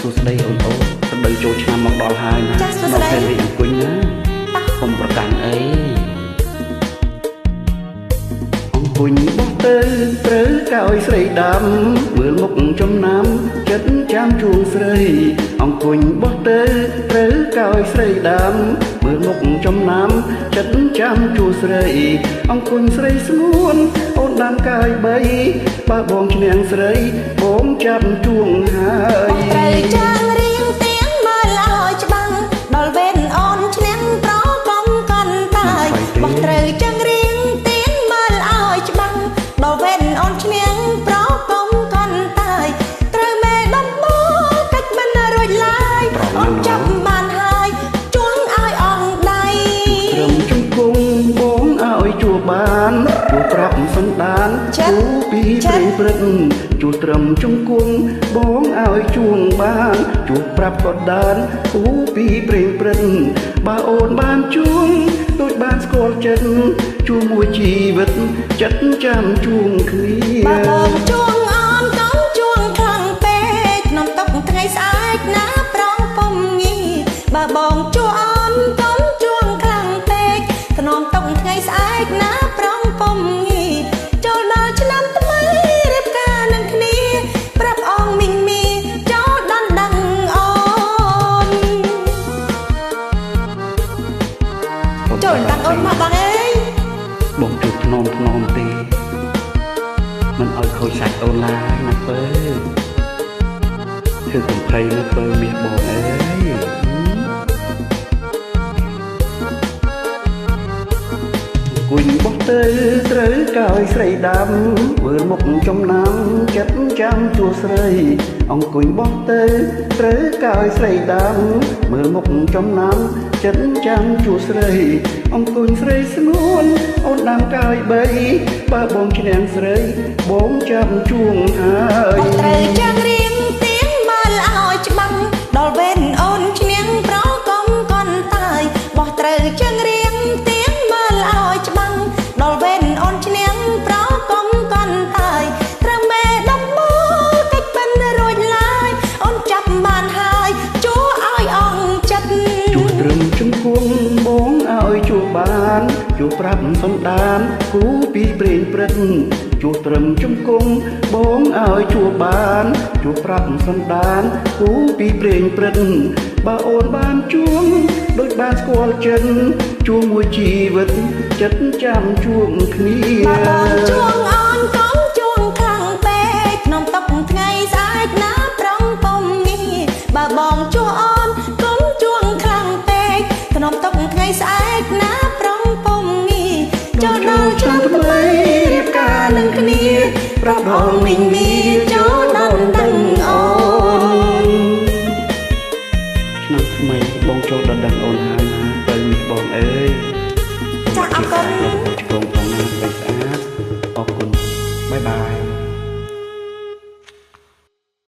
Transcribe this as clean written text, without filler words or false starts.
ួស្ដីអូនស្ដីចូលឆ្នាំមកដល់ហើយណាចាសួស្ដីអង្គុញណាកុំប្រកាន់អីអង្គុញបោះទៅត្រូវកោយស្រីដាំមើលមុខចំណាំចិត្តចាំជួងស្រីអង្គុញបោះទៅត្រូវកោយស្រីដាំមើលមុខចំណាំចិត្តចាំជួងស្រីអង្គុញស្រីស្ងួនអូនដាំកាយបីបើបងឈ្នះស្រីបងចាប់ជួងហើយត្រូវចាំរៀងទៀងមើលឲ្យច្បាំងដល់វេនអូនឈ្នះប្រកងកាន់តាយបោះត្រូវចាំរៀងទៀងមើលឲ្យច្បាំងដល់វេនអូនឈ្នះប្រកងកាន់តាយត្រូវមេដំបូលកាច់មិនរួចឡើយអូនចាប់បានហើយជួងឲ្យអងដៃត្រឹមជង្គង់បងឲ្យជួបានជួប្រាប់សន្តានជួពីព្រៃព្រឹកជួត្រឹមជង្គង់បងឲ្យជួងបានជួប្រាប់ក៏ដានជួពីព្រៃព្រឹកបើអូនបានជួងដូចបានស្គាល់ចិត្តជួមួយជីវិតចិត្តចាំជួងគ្នាបើបងជួងអូនកុំជួងខ្លាំងពេកក្នុងតុកថ្ងៃស្អែកណាប្រងពុំងីបើបងជួងអូនកុំជួងខ្លាំងពេកក្នុងតុកថ្ងៃស្អែកណាប្រងពុំងីចូលដល់ឆ្នាំថ្មីរៀបការនឹងគ្នាប្រាប់អងមីងមីចូលដល់ដឹងអូនចូលដឹងអូនមកបងអើយបងជួបថ្នមទេមិនឲ្យខូចសាច់អូនឡើយណាពើគឺកំភៃណាពើមាសបងអើយគួយបោះទៅត្រូវកោយស្រីដាំមើលមុខចំណាំចិត្តចាំជួស្រីអង្គុញបោះទៅត្រូវកោយស្រីដាំមើលមុខចំណាំចិត្តចាំជួស្រីអង្គុញស្រីស្ងួនអូនដាំកោយបីបើបងឈ្នះស្រីបងចាំជួងហើយត្រូវចាំរៀងទៀងមើលឲ្យច្បាំងដល់វេនអូនឈ្នះប្រកងកន់តាយបោះត្រូវចាំរៀងទៀងមើលឲ្យច្បាំងដល់វេនអូនឈ្នះប្រកងកន់តាយត្រូវមេដំបូលកិច្ចមិនរួចឡើយអូនចាប់បានហើយជួឲ្យអងចិត្តជួត្រឹមជង្គង់បងឲ្យជួបានជួប្រាប់សន្តានគូពីព្រេងព្រឹកជួត្រឹមជង្គង់បងឲ្យជួបានជួប្រាប់សន្តានគូពីព្រេងព្រឹកបើអូនបានជួងដូចបានស្គាល់ចិត្តជួមួយជីវិតចិត្តចាំជួងគ្នាបើបងជួងអូនកុំជួងខ្លាំងពេកក្នុងតុកថ្ងៃស្អែកណាប្រងពុំងីបើបងជួងអូនកុំជួងខ្លាំងពេកក្នុងតុកថ្ងៃស្អែកណាប្រងពុំងីចូលដល់ឆ្នាំថ្មីរៀបការនឹងគ្នាប្រាប់បងមីងមីចូលដល់ដឹងអូនឆ្នាំថ្មីបងចូលដល់ដឹងអូនហើយណាបើបងអើយចាអរគុណ